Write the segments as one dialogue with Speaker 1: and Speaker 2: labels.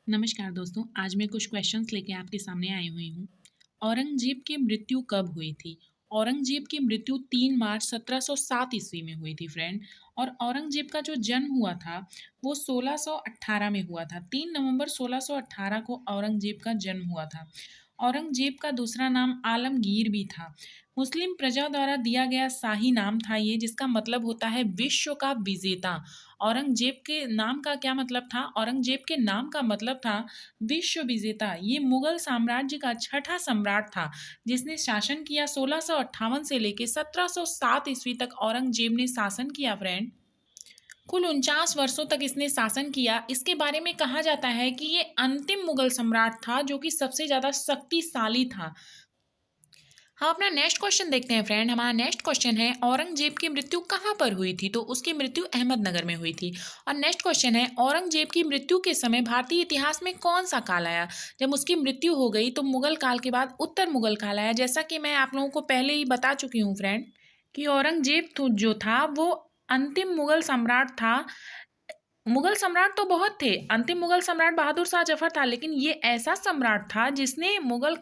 Speaker 1: नमस्कार दोस्तों, आज मैं कुछ क्वेश्चंस लेके आपके सामने आई हुई हूँ। औरंगज़ेब की मृत्यु कब हुई थी? औरंगज़ेब की मृत्यु 3 मार्च 1707 ईस्वी में हुई थी फ्रेंड। और औरंगज़ेब का जो जन्म हुआ था, वो 1618 में हुआ था। 3 नवंबर 1618 को औरंगज़ेब का जन्म हुआ था। औरंगज़ेब का दूसरा नाम आलमगीर भी था। मुस्लिम प्रजा द्वारा दिया गया शाही नाम था ये, जिसका मतलब होता है विश्व का विजेता। औरंगज़ेब के नाम का क्या मतलब था? औरंगज़ेब के नाम का मतलब था विश्व विजेता। ये मुगल साम्राज्य का छठा सम्राट था, जिसने शासन किया 1658 से लेके 1707 ईस्वी तक औरंगज़ेब ने शासन किया फ्रेंड। कुल 49 वर्षों तक इसने शासन किया। इसके बारे में कहा जाता है कि ये अंतिम मुगल सम्राट था जो कि सबसे ज़्यादा शक्तिशाली था। हम अपना नेक्स्ट क्वेश्चन देखते हैं फ्रेंड। हमारा नेक्स्ट क्वेश्चन है औरंगजेब की मृत्यु कहाँ पर हुई थी? तो उसकी मृत्यु अहमदनगर में हुई थी। और नेक्स्ट क्वेश्चन है औरंगजेब की मृत्यु के समय भारतीय इतिहास में कौन सा काल आया? जब उसकी मृत्यु हो गई तो मुगल काल के बाद उत्तर मुगल काल आया। जैसा कि मैं आप लोगों को पहले ही बता चुकी हूँ फ्रेंड कि औरंगजेब जो था वो अंतिम मुगल सम्राट था। मुगल सम्राट तो बहुत थे। अंतिम मुगल सम्राट बहादुर शाह जफर था, लेकिन ये ऐसा सम्राट था जिसने मुगल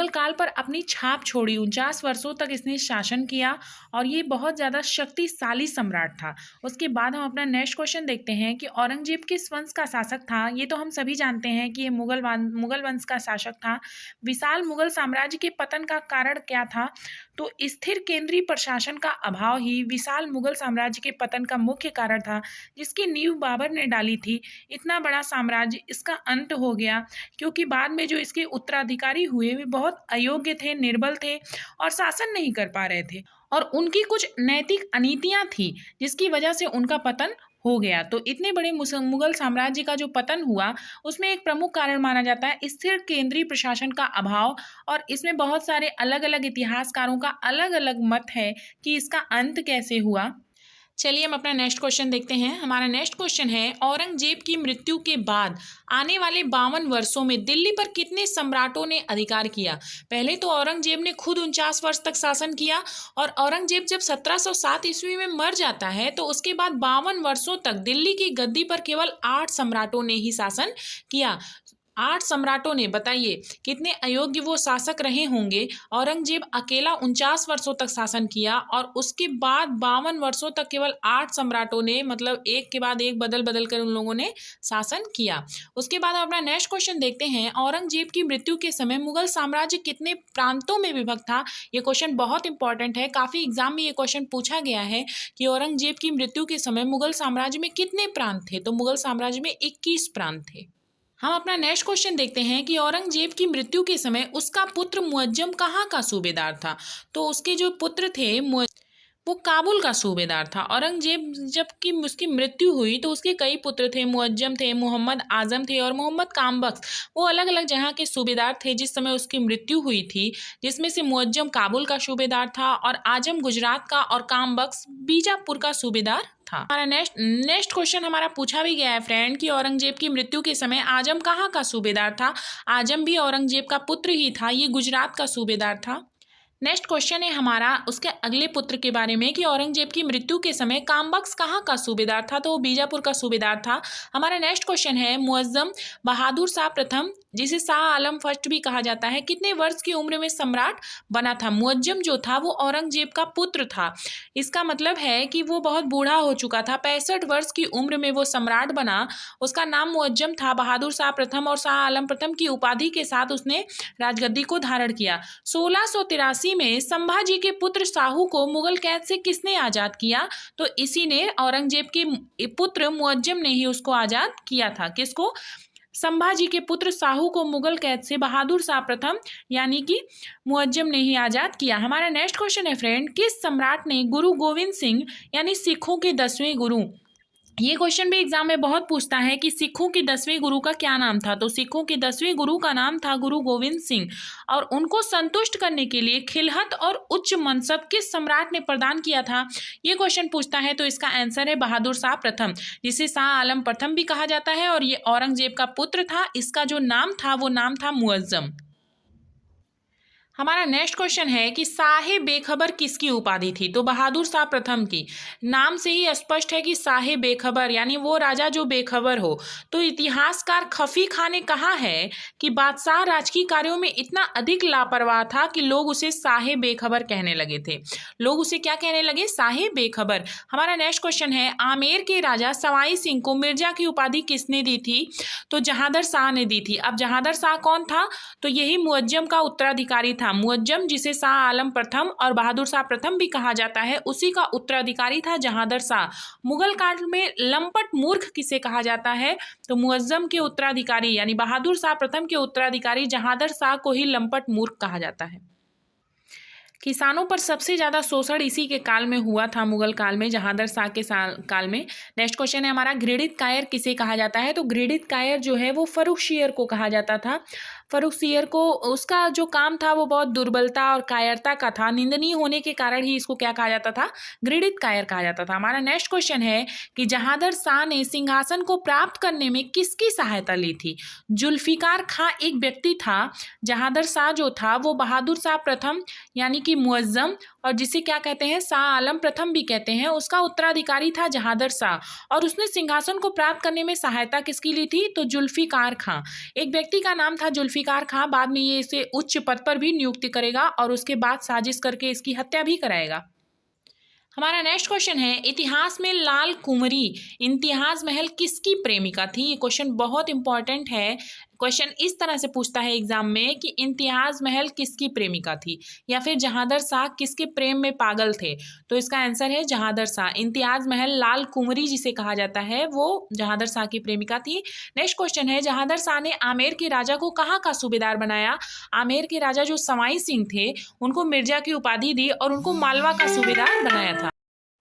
Speaker 1: काल पर अपनी छाप छोड़ी। 49 वर्षों तक इसने शासन किया और ये बहुत ज़्यादा शक्तिशाली सम्राट था। उसके बाद हम अपना नेक्स्ट क्वेश्चन देखते हैं कि औरंगजेब किस वंश का शासक था? ये तो हम सभी जानते हैं कि ये मुगल वंश का शासक था। विशाल मुगल साम्राज्य के पतन का कारण क्या था? तो स्थिर केंद्रीय प्रशासन का अभाव ही विशाल मुगल साम्राज्य के पतन का मुख्य कारण था, जिसकी नींव बाबर ने डाली थी। इतना बड़ा साम्राज्य, इसका अंत हो गया क्योंकि बाद में जो इसके उत्तराधिकारी हुए वे बहुत अयोग्य थे, निर्बल थे और शासन नहीं कर पा रहे थे। और उनकी कुछ नैतिक अनीतियां थी, जिसकी वजह से उनका पतन हो गया। तो इतने बड़े मुगल साम्राज्य का जो पतन हुआ, उसमें एक प्रमुख कारण माना जाता है स्थिर केंद्रीय प्रशासन का अभाव। और इसमें बहुत सारे अलग अलग इतिहासकारों का अलग अलग मत है कि इसका अंत कैसे हुआ। चलिए हम अपना नेक्स्ट क्वेश्चन देखते हैं। हमारा नेक्स्ट क्वेश्चन है औरंगजेब की मृत्यु के बाद आने वाले 52 वर्षों में दिल्ली पर कितने सम्राटों ने अधिकार किया? पहले तो औरंगजेब ने खुद 49 वर्ष तक शासन किया। और औरंगजेब जब 1707 ईस्वी में मर जाता है तो उसके बाद 52 वर्षों तक दिल्ली की गद्दी पर केवल 8 सम्राटों ने ही शासन किया। 8 सम्राटों ने, बताइए कितने अयोग्य वो शासक रहे होंगे। औरंगजेब अकेला 49 वर्षों तक शासन किया और उसके बाद 52 वर्षों तक केवल 8 सम्राटों ने, मतलब एक के बाद एक बदल बदल कर उन लोगों ने शासन किया। उसके बाद हम अपना नेक्स्ट क्वेश्चन देखते हैं औरंगजेब की मृत्यु के समय मुगल साम्राज्य कितने प्रांतों में विभक्त था? ये क्वेश्चन बहुत इंपॉर्टेंट है। काफी एग्जाम में ये क्वेश्चन पूछा गया है कि औरंगजेब की मृत्यु के समय मुगल साम्राज्य में कितने प्रांत थे? तो मुगल साम्राज्य में 21 प्रांत थे। हम अपना नेक्स्ट क्वेश्चन देखते हैं कि औरंगजेब की मृत्यु के समय उसका पुत्र मुअज्जम कहाँ का सूबेदार था? तो उसके जो पुत्र थे वो काबुल का सूबेदार था। औरंगजेब जब की उसकी मृत्यु हुई तो उसके कई पुत्र थे, मुअज्जम थे, मोहम्मद आजम थे और मोहम्मद कामबख्श। वो अलग अलग जगह के सूबेदार थे जिस समय उसकी मृत्यु हुई थी, जिसमें से मुअज्जम काबुल का सूबेदार था और आजम गुजरात का और कामबख्श बीजापुर का सूबेदार था। हमारा नेक्स्ट क्वेश्चन हमारा पूछा भी गया है फ्रेंड कि औरंगजेब की मृत्यु के समय आजम कहाँ का सूबेदार था? आजम भी औरंगजेब का पुत्र ही था, ये गुजरात का सूबेदार था। नेक्स्ट क्वेश्चन है हमारा उसके अगले पुत्र के बारे में कि औरंगजेब की मृत्यु के समय कामबख्श कहाँ का सूबेदार था? तो वो बीजापुर का सूबेदार था। हमारा नेक्स्ट क्वेश्चन है मुअज्जम बहादुर शाह प्रथम, जिसे शाह आलम फर्स्ट भी कहा जाता है, कितने वर्ष की उम्र में सम्राट बना था? मुअज्जम जो था वो औरंगजेब का पुत्र था। इसका मतलब है कि वो बहुत बूढ़ा हो चुका था, 65 वर्ष की उम्र में वो सम्राट बना। उसका नाम मुअज्जम था। बहादुर शाह प्रथम और शाह आलम प्रथम की उपाधि के साथ उसने राजगद्दी को धारण किया। 1683 में संभाजी के पुत्र शाहू को मुगल कैद से किसने आजाद किया? तो इसी ने, औरंगजेब के पुत्र मुअज्जम ने ही उसको आजाद किया था। किसको? संभाजी के पुत्र शाहू को मुगल कैद से बहादुर शाह प्रथम यानी कि मुअज्जम ने ही आजाद किया। हमारा नेक्स्ट क्वेश्चन है फ्रेंड, किस सम्राट ने गुरु गोविंद सिंह यानी सिखों के 10वें गुरु, ये क्वेश्चन भी एग्जाम में बहुत पूछता है कि सिखों के 10वें गुरु का क्या नाम था? तो सिखों के 10वें गुरु का नाम था गुरु गोविंद सिंह। और उनको संतुष्ट करने के लिए खिलहत और उच्च मनसब किस सम्राट ने प्रदान किया था? ये क्वेश्चन पूछता है तो इसका आंसर है बहादुर शाह प्रथम, जिसे शाह आलम प्रथम भी कहा जाता है और ये औरंगजेब का पुत्र था। इसका जो नाम था वो नाम था मुअज्जम। हमारा नेक्स्ट क्वेश्चन है कि साहे बेखबर किसकी उपाधि थी? तो बहादुर शाह प्रथम की। नाम से ही स्पष्ट है कि साहे बेखबर यानी वो राजा जो बेखबर हो। तो इतिहासकार खफी खां ने कहा है कि बादशाह राजकीय कार्यों में इतना अधिक लापरवाह था कि लोग उसे साहे बेखबर कहने लगे थे। लोग उसे क्या कहने लगे? साहे बेखबर। हमारा नेक्स्ट क्वेश्चन है आमेर के राजा सवाई सिंह को मिर्जा की उपाधि किसने दी थी? तो जहांदर शाह ने दी थी। अब जहांदर शाह कौन था? तो यही मुअज्जम का उत्तराधिकारी था। मुअज्जम जिसे शाह आलम प्रथम और बहादुर शाह प्रथम भी कहा जाता है, उसी का उत्तराधिकारी था जहांदर शाह। मुगल काल में लंपट मूर्ख किसे कहा जाता है? तो मुअज्जम के उत्तराधिकारी यानी बहादुर शाह प्रथम के उत्तराधिकारी जहांदर शाह को ही लंपट मूर्ख कहा जाता है। किसानों पर सबसे ज़्यादा शोषण इसी के काल में हुआ था, मुगल काल में, जहांदर शाह के काल में। नेक्स्ट क्वेश्चन है हमारा घृणित कायर किसे कहा जाता है? तो घृणित कायर जो है वो फर्रुखशियर को कहा जाता था। फर्रुखशियर को उसका जो काम था वो बहुत दुर्बलता और कायरता का था। निंदनीय होने के कारण ही इसको क्या कहा जाता था? घृणित कायर कहा जाता था। हमारा नेक्स्ट क्वेश्चन है कि जहांदर शाह ने सिंहासन को प्राप्त करने में किसकी सहायता ली थी? जुल्फिकार खां एक व्यक्ति था। जहांदर शाह जो था वो बहादुर शाह प्रथम यानी कि मुअज्जम और जिसे क्या कहते हैं? शाह आलम प्रथम भी कहते हैं, उसका उत्तराधिकारी था जहांदर शाह। और उसने सिंहासन को प्राप्त करने में सहायता किसकी ली थी? तो जुल्फिकार खां। एक व्यक्ति का नाम था जुल्फिकार खां। बाद में ये इसे उच्च पद पर भी नियुक्ति करेगा और उसके बाद साजिश करके इसकी हत्या भी कराएगा। हमारा नेक्स्ट क्वेश्चन है इतिहास में लाल कुंवरी इम्तियाज महल किसकी प्रेमिका थी? ये क्वेश्चन बहुत इंपॉर्टेंट है। क्वेश्चन इस तरह से पूछता है एग्जाम में कि इम्तियाज महल किसकी प्रेमिका थी या फिर जहांदर शाह किसके प्रेम में पागल थे? तो इसका आंसर है जहांदर शाह। इम्तियाज महल लाल कुंवरी जिसे कहा जाता है वो जहांदर शाह की प्रेमिका थी। नेक्स्ट क्वेश्चन है जहांदर शाह ने आमेर के राजा को कहाँ का सूबेदार बनाया? आमेर के राजा जो सवाई सिंह थे उनको मिर्जा की उपाधि दी और उनको मालवा का सूबेदार बनाया था।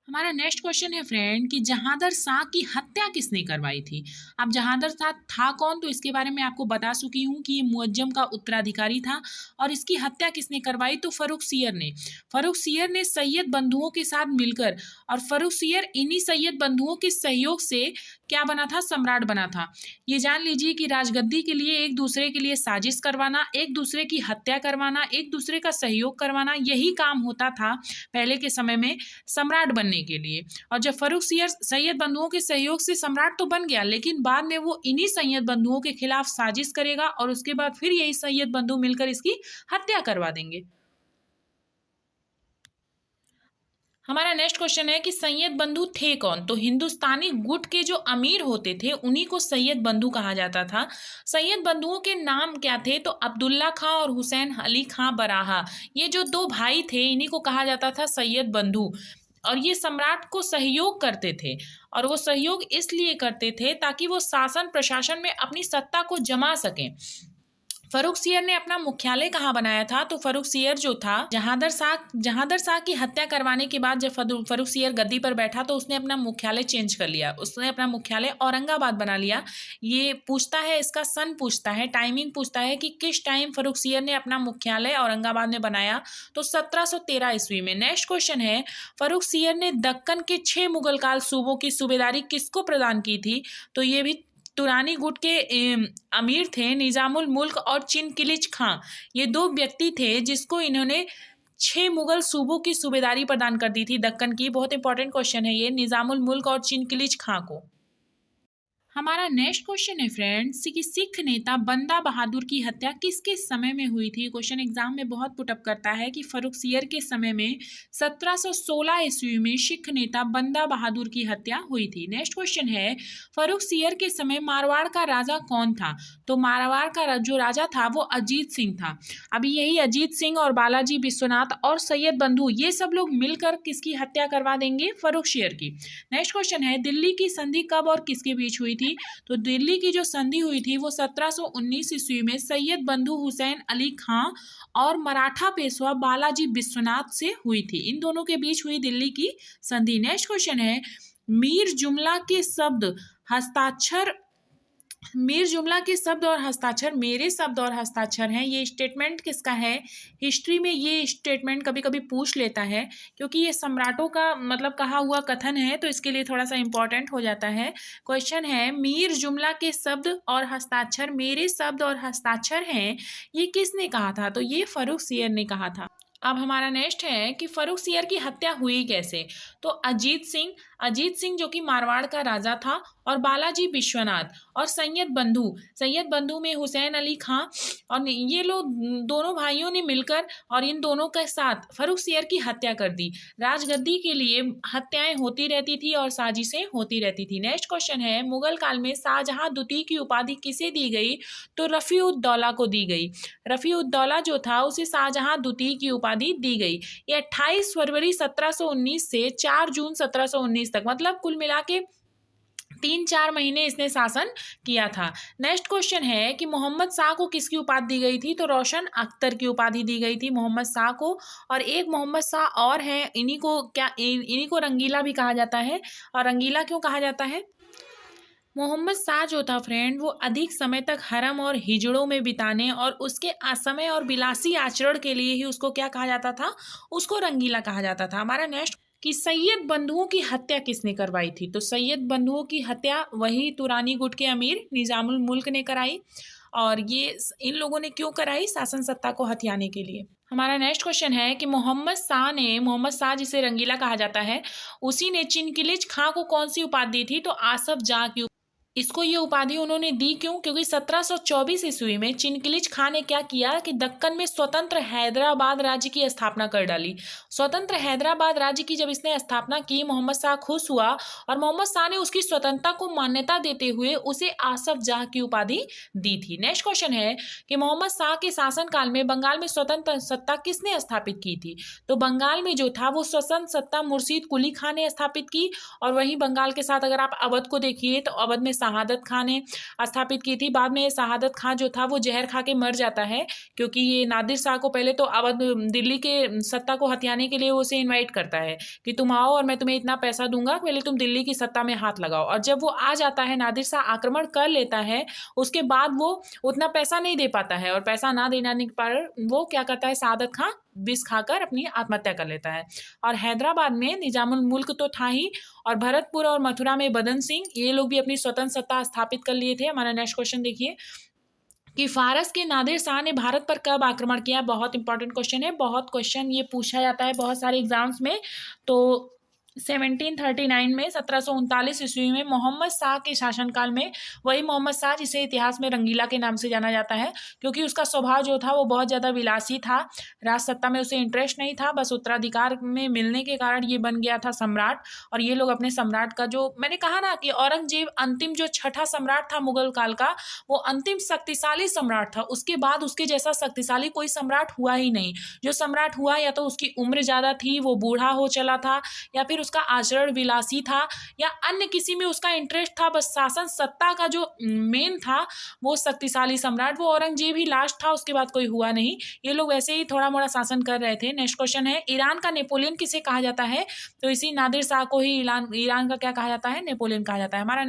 Speaker 1: हमारा नेक्स्ट क्वेश्चन है फ्रेंड कि जहांदर शाह की हत्या किसने करवाई थी? अब जहांदर शाह था कौन? तो इसके बारे में आपको बता चुकी हूँ कि ये मुअज्जम का उत्तराधिकारी था। और इसकी हत्या किसने करवाई? तो फर्रुखसियर ने। फर्रुखसियर ने सैयद बंधुओं के साथ मिलकर और फर्रुखसियर इन्हीं सैयद बंधुओं के सहयोग से क्या बना था? सम्राट बना था। ये जान लीजिए कि राजगद्दी के लिए एक दूसरे के लिए साजिश करवाना, एक दूसरे की हत्या करवाना, एक दूसरे का सहयोग करवाना, यही काम होता था पहले के समय में सम्राट बनने के लिए। और जब फर्रुखसियर सैयद बंधुओं के सहयोग से सम्राट तो बन गया, लेकिन बाद में वो इन्हीं सैयद बंधुओं के खिलाफ साजिश करेगा और उसके बाद फिर यही सैयद बंधु मिलकर इसकी हत्या करवा देंगे। हमारा नेक्स्ट क्वेश्चन है कि सैयद बंधु थे कौन? तो हिंदुस्तानी गुट के जो अमीर होते थे उन्हीं को सैयद बंधु कहा जाता था। सैयद बंधुओं के नाम क्या थे? तो अब्दुल्ला खां और हुसैन अली खां बराहा, ये जो दो भाई थे इन्हीं को कहा जाता था सैयद बंधु। और ये सम्राट को सहयोग करते थे और वो सहयोग इसलिए करते थे ताकि वो शासन प्रशासन में अपनी सत्ता को जमा सकें। फर्रुखसियर ने अपना मुख्यालय कहाँ बनाया था? तो फर्रुखसियर जो था जहांदर शाह की हत्या करवाने के बाद जब फर्रुखसियर गद्दी पर बैठा तो उसने अपना मुख्यालय चेंज कर लिया। उसने अपना मुख्यालय औरंगाबाद बना लिया। ये पूछता है, इसका सन पूछता है, टाइमिंग पूछता है कि किस टाइम फर्रुखसियर ने अपना मुख्यालय औरंगाबाद में बनाया? तो 1713 ईस्वी में। नेक्स्ट क्वेश्चन है फर्रुखसियर ने दक्कन के 6 मुगल काल सूबों की सूबेदारी किसको प्रदान की थी? तो ये भी तुरानी गुट के अमीर थे निजामुल मुल्क और चिनकिलिच खां। ये दो व्यक्ति थे जिसको इन्होंने 6 मुगल सूबों की सूबेदारी प्रदान कर दी थी दक्कन की। बहुत इंपॉर्टेंट क्वेश्चन है ये, निजामुल मुल्क और चिनकिलिच खां को। हमारा नेक्स्ट क्वेश्चन है फ्रेंड्स कि सिख नेता बंदा बहादुर की हत्या किसके समय में हुई थी? क्वेश्चन एग्जाम में बहुत पुटअप करता है कि फर्रुखसियर के समय में 1716 ईस्वी में सिख नेता बंदा बहादुर की हत्या हुई थी। नेक्स्ट क्वेश्चन है फर्रुखसियर के समय मारवाड़ का राजा कौन था? तो मारवाड़ का जो राजा था वो अजीत सिंह था। अभी यही अजीत सिंह और बालाजी विश्वनाथ और सैयद बंधु ये सब लोग मिलकर किसकी हत्या करवा देंगे? फर्रुखसियर की। नेक्स्ट क्वेश्चन है दिल्ली की संधि कब और किसके बीच हुई थी? तो दिल्ली की जो संधि हुई थी वो 1719 ईस्वी में सैयद बंधु हुसैन अली खां और मराठा पेशवा बालाजी विश्वनाथ से हुई थी। इन दोनों के बीच हुई दिल्ली की संधि। नेक्स्ट क्वेश्चन है मीर जुमला के शब्द हस्ताक्षर मीर जुमला के शब्द और हस्ताक्षर मेरे शब्द और हस्ताक्षर हैं, ये स्टेटमेंट किसका है? हिस्ट्री में ये स्टेटमेंट कभी कभी पूछ लेता है, क्योंकि ये सम्राटों का मतलब कहा हुआ कथन है, तो इसके लिए थोड़ा सा इंपॉर्टेंट हो जाता है। क्वेश्चन है, मीर जुमला के शब्द और हस्ताक्षर मेरे शब्द और हस्ताक्षर हैं, ये किसने कहा था? तो ये फर्रुखसियर ने कहा था। अब हमारा नेक्स्ट है कि फर्रुखसियर की हत्या हुई कैसे? तो अजीत सिंह जो कि मारवाड़ का राजा था, और बालाजी विश्वनाथ और सैयद बंधु में हुसैन अली खां, और ये लोग दोनों भाइयों ने मिलकर और इन दोनों के साथ फर्रुखसियर की हत्या कर दी। राजगद्दी के लिए हत्याएं होती रहती थी और साजिशें होती रहती थी। नेक्स्ट क्वेश्चन है, मुगल काल में शाहजहां द्वितीय की उपाधि किसे दी गई? तो रफीउद्दौला को दी गई। रफीउद्दौला जो था उसे शाहजहां द्वितीय की उपाधि दी गई। ये 28 फरवरी 1719 से 4 जून 1719 तक, मतलब कुल मिला के 3-4 महीने इसने शासन किया था। नेक्स्ट क्वेश्चन है कि मोहम्मद शाह को किसकी उपाधि दी गई थी? तो रोशन अख्तर की उपाधि दी गई थी मोहम्मद शाह को। और एक मोहम्मद शाह और है, इन्हीं को रंगीला भी कहा जाता है। और रंगीला क्यों कहा जाता है? मोहम्मद शाह जो था फ्रेंड, वो अधिक समय तक हरम और हिजड़ों में बिताने और उसके असमय और विलासी आचरण के लिए ही उसको क्या कहा जाता था? उसको रंगीला कहा जाता था। हमारा नेक्स्ट कि सैयद बंधुओं की हत्या किसने करवाई थी? तो सैयद बंधुओं की हत्या वही तुरानी गुट के अमीर निजामुल मुल्क ने कराई। और ये इन लोगों ने क्यों कराई? शासन सत्ता को हथियाने के लिए। हमारा नेक्स्ट क्वेश्चन है कि मोहम्मद शाह जिसे रंगीला कहा जाता है, उसी ने चिनकिलिज खां को कौन सी उपाधि दी थी? तो आसफ जाह की। इसको ये उपाधि उन्होंने दी क्यों? क्योंकि 1724 ईस्वी में चिनकिलिज खां ने क्या किया कि दक्कन में स्वतंत्र हैदराबाद राज्य की स्थापना कर डाली। स्वतंत्र हैदराबाद राज्य की जब इसने स्थापना की, मोहम्मद शाह खुश हुआ और मोहम्मद शाह ने उसकी स्वतंत्रता को मान्यता देते हुए उसे आसफ जाह की उपाधि दी थी। नेक्स्ट क्वेश्चन है कि मोहम्मद शाह के शासनकाल में बंगाल में स्वतंत्र सत्ता किसने स्थापित की थी? तो बंगाल में जो था वो स्वतंत्र सत्ता मुर्शीद कुली खां ने स्थापित की। और वहीं बंगाल के साथ अगर आप अवध को देखिए तो अवध में शहादत खां ने स्थापित की थी। बाद में शहादत खां जो था वो जहर खा के मर जाता है, क्योंकि ये नादिर शाह को पहले तो अवध दिल्ली के सत्ता को हथियाने के लिए उसे इनवाइट करता है कि तुम आओ और मैं तुम्हें इतना पैसा दूंगा, पहले तुम दिल्ली की सत्ता में हाथ लगाओ। और जब वो आ जाता है, नादिर शाह आक्रमण कर लेता है, उसके बाद वो उतना पैसा नहीं दे पाता है, और पैसा ना देने पर वो क्या करता है, शहादत खां विष खाकर अपनी आत्महत्या कर लेता है। और हैदराबाद में निजामुल मुल्क तो था ही, और भरतपुर और मथुरा में बदन सिंह, ये लोग भी अपनी स्वतंत्र सत्ता स्थापित कर लिए थे। हमारा नेक्स्ट क्वेश्चन देखिए कि फारस के नादिर शाह ने भारत पर कब आक्रमण किया? बहुत इंपॉर्टेंट क्वेश्चन है, बहुत क्वेश्चन ये पूछा जाता है बहुत सारे एग्जाम्स में। तो 1739 में 1739 ईस्वी में मोहम्मद शाह के शासनकाल में, वही मोहम्मद शाह जिसे इतिहास में रंगीला के नाम से जाना जाता है, क्योंकि उसका स्वभाव जो था वो बहुत ज़्यादा विलासी था, राज सत्ता में उसे इंटरेस्ट नहीं था, बस उत्तराधिकार में मिलने के कारण ये बन गया था सम्राट। और ये लोग अपने सम्राट का, जो मैंने कहा ना कि औरंगजेब अंतिम जो छठा सम्राट था मुगल काल का, वो अंतिम शक्तिशाली सम्राट था। उसके बाद उसके जैसा शक्तिशाली कोई सम्राट हुआ ही नहीं। जो सम्राट हुआ, या तो उसकी उम्र ज़्यादा थी, वो बूढ़ा हो चला था, या फिर उसका आचरण विलासी था, या अन्य किसी में उसका इंटरेस्ट था। बस शासन सत्ता का जो मेन था वो शक्तिशाली सम्राट, वो औरंगजेब ही लास्ट था, उसके बाद कोई हुआ नहीं। ये लोग वैसे ही थोड़ा मोड़ा शासन कर रहे थे। नेक्स्ट क्वेश्चन है, ईरान का नेपोलियन किसे कहा जाता है? तो इसी नादिर शाह को ही ईरान का क्या कहा जाता है? नेपोलियन कहा जाता है। हमारा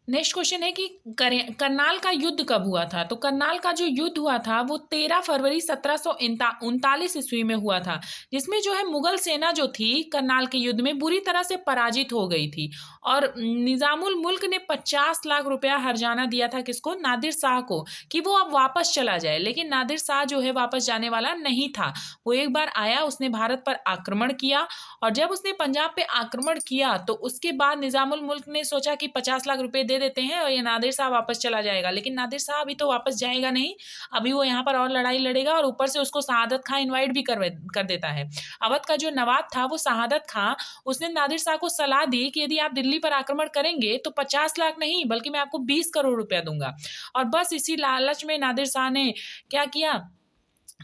Speaker 1: नेक्स्ट क्वेश्चन है कि करनाल का युद्ध कब हुआ था? तो करनाल का जो युद्ध हुआ था वो 13 फरवरी 1739 ईस्वी में हुआ था, जिसमें जो है मुगल सेना जो थी करनाल के युद्ध में बुरी तरह से पराजित हो गई थी। और निजामुल मुल्क ने 50 लाख रुपया हर्जाना दिया था किसको? नादिर शाह को, कि वो अब वापस चला जाए। लेकिन नादिर शाह जो है वापस जाने वाला नहीं था। वो एक बार आया, उसने भारत पर आक्रमण किया, और जब उसने पंजाब पे आक्रमण किया तो उसके बाद निजामुल मुल्क ने सोचा कि 50 लाख रुपए दे देते हैं और ये नादिर शाह वापस चला जाएगा। लेकिन नादिर शाह अभी तो वापस जाएगा नहीं, अभी वो यहाँ पर और लड़ाई लड़ेगा, और ऊपर से उसको शहादत खां इनवाइट भी कर देता है। अवध का जो नवाब था वो शहादत खां, उसने नादिर शाह को सलाह दी कि यदि आप दिल्ली पर आक्रमण करेंगे तो 50 लाख नहीं बल्कि मैं आपको 20 करोड़ रुपया दूंगा। और बस इसी लालच में नादिर शाह ने क्या किया,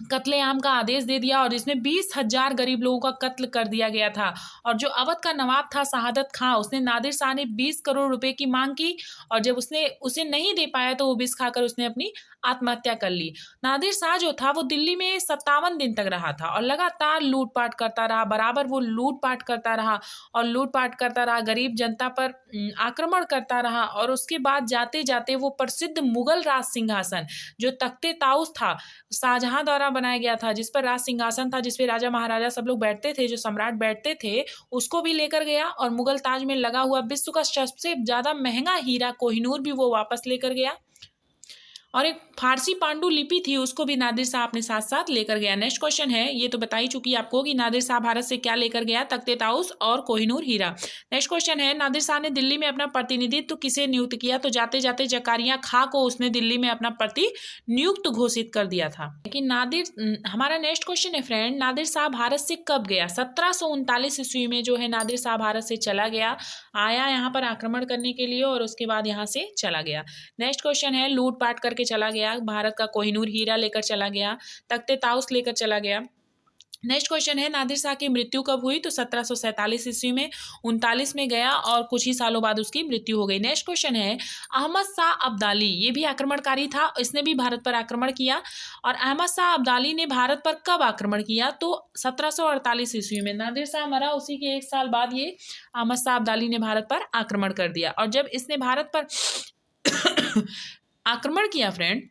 Speaker 1: कत्लेआम का आदेश दे दिया और इसमें 20,000 गरीब लोगों का कत्ल कर दिया गया था। और जो अवध का नवाब था शहादत खां, उसने नादिर शाह ने 20 करोड़ रुपए की मांग की और जब उसने उसे नहीं दे पाया तो वो विष खाकर उसने अपनी आत्महत्या कर ली। नादिर शाह जो था वो दिल्ली में 57 दिन तक रहा था और लगातार लूटपाट करता रहा, बराबर वो लूटपाट करता रहा और लूटपाट करता रहा, गरीब जनता पर आक्रमण करता रहा। और उसके बाद जाते जाते वो प्रसिद्ध मुगल राज सिंहासन जो तख्ते ताउस था, शाहजहां द्वारा बनाया गया था, जिस पर राज सिंहासन था, जिस पे राजा महाराजा सब लोग बैठते थे, जो सम्राट बैठते थे, उसको भी लेकर गया। और मुगल ताज में लगा हुआ विश्व का सबसे ज्यादा महंगा हीरा कोहिनूर भी वो वापस लेकर गया। और एक फारसी पांडुलिपि थी, उसको भी नादिर शाह अपने साथ साथ लेकर गया। नेक्स्ट क्वेश्चन है, ये तो बता ही चुकी आपको कि नादिर शाह भारत से क्या लेकर गया, तख्ते ताउस और कोहिनूर हीरा। नेक्स्ट क्वेश्चन है, नादिर शाह ने दिल्ली में अपना प्रतिनिधित्व किसे नियुक्त किया, तो जाते जाते जकारिया खां को उसने दिल्ली में अपना प्रतिनियुक्त घोषित कर दिया था। लेकिन हमारा नेक्स्ट क्वेश्चन है फ्रेंड, नादिर शाह भारत से कब गया। 1739 ईस्वी में जो है नादिर शाह भारत से चला गया, आया यहाँ पर आक्रमण करने के लिए और उसके बाद यहाँ से चला गया। नेक्स्ट क्वेश्चन है, लूटपाट करके चला गया, भारत का कोहिनूर हीरा लेकर चला गया, तख्ते ताउस लेकर चला गया। नेक्स्ट क्वेश्चन है, नादिर शाह की मृत्यु कब हुई, तो 1747 ईस्वी में 39 में गया और कुछ ही सालों बाद उसकी मृत्यु हो गई। नेक्स्ट क्वेश्चन है, अहमद शाह अब्दाली, ये भी आक्रमणकारी था, इसने भी भारत पर आक्रमण किया। और अहमद शाह अब्दाली ने भारत पर कब आक्रमण किया, तो 1748 ईस्वी में। नादिर शाह मरा उसी के 1 साल बाद ये अहमद शाह अब्दाली ने भारत पर आक्रमण कर दिया। और जब इसने भारत पर आक्रमण किया फ्रेंड,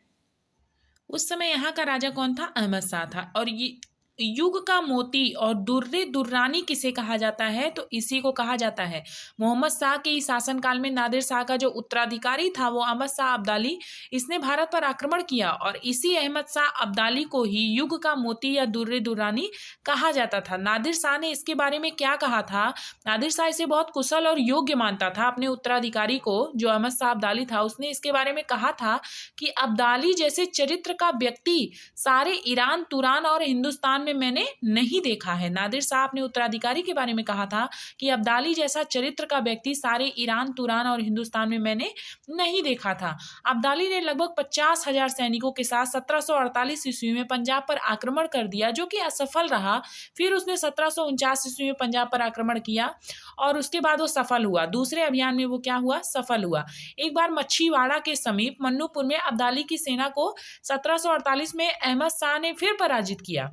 Speaker 1: उस समय यहाँ का राजा कौन था, अहमद शाह था। और ये युग का मोती और दुर्रे दुर्रानी किसे कहा जाता है, तो इसी को कहा जाता है। मोहम्मद शाह के शासनकाल में नादिर शाह का जो उत्तराधिकारी था वो अहमद शाह अब्दाली, इसने भारत पर आक्रमण किया और इसी अहमद शाह अब्दाली को ही युग का मोती या दुर्रे दुर्रानी कहा जाता था। नादिर शाह ने इसके बारे में क्या कहा था, नादिर शाह इसे बहुत कुशल और योग्य मानता था। अपने उत्तराधिकारी को जो अहमद शाह अब्दाली था, उसने इसके बारे में कहा था कि अब्दाली जैसे चरित्र का व्यक्ति सारे ईरान, तुरान और हिंदुस्तान में मैंने नहीं देखा है। नादिर शाह अपने उत्तराधिकारी के बारे में कहा था कि अब्दाली जैसा चरित्र का व्यक्ति सारे ईरान, तुरान और हिंदुस्तान में मैंने नहीं देखा था। अब्दाली ने लगभग 50,000 सैनिकों के साथ 1748 ईस्वी में पंजाब पर आक्रमण कर दिया, जो कि असफल रहा। फिर उसने 1749 ईस्वी में पंजाब पर आक्रमण किया और उसके बाद वो सफल हुआ। दूसरे अभियान में वो क्या हुआ, सफल हुआ। एक बार मच्छीवाड़ा के समीप मन्नूपुर में अब्दाली की सेना को 1748 में अहमद शाह ने फिर पराजित किया।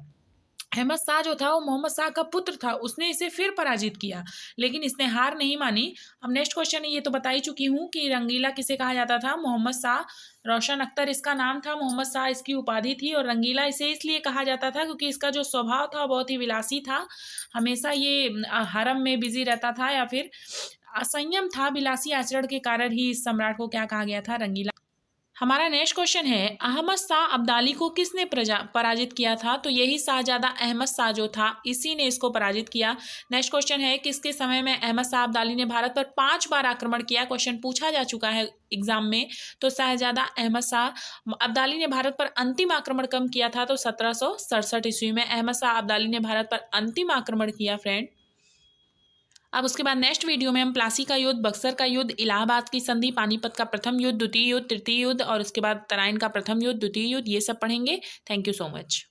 Speaker 1: अहमद शाह जो था वो मोहम्मद शाह का पुत्र था, उसने इसे फिर पराजित किया, लेकिन इसने हार नहीं मानी। अब नेक्स्ट क्वेश्चन है, ये तो बता ही चुकी हूँ कि रंगीला किसे कहा जाता था, मोहम्मद शाह। रोशन अख्तर इसका नाम था, मोहम्मद शाह इसकी उपाधि थी। और रंगीला इसे इसलिए कहा जाता था क्योंकि इसका जो स्वभाव था बहुत ही विलासी था, हमेशा ये हरम में बिजी रहता था या फिर असंयम था। विलासी आचरण के कारण ही इस सम्राट को क्या कहा गया था, रंगीला। हमारा नेक्स्ट क्वेश्चन है, अहमद शाह अब्दाली को किसने पराजित किया था, तो यही शाहजादा अहमद शाह जो था, इसी ने इसको पराजित किया। नेक्स्ट क्वेश्चन है, किसके समय में अहमद शाह अब्दाली ने भारत पर 5 बार आक्रमण किया, क्वेश्चन पूछा जा चुका है एग्जाम में। तो शाहजादा अहमद शाह अब्दाली ने भारत पर अंतिम आक्रमण कब किया था, तो 1767 ईस्वी में अहमद शाह अब्दाली ने भारत पर अंतिम आक्रमण किया फ्रेंड। अब उसके बाद नेक्स्ट वीडियो में हम प्लासी का युद्ध, बक्सर का युद्ध, इलाहाबाद की संधि, पानीपत का प्रथम युद्ध, द्वितीय युद्ध, तृतीय युद्ध और उसके बाद तराइन का प्रथम युद्ध, द्वितीय युद्ध, ये सब पढ़ेंगे। Thank you so much.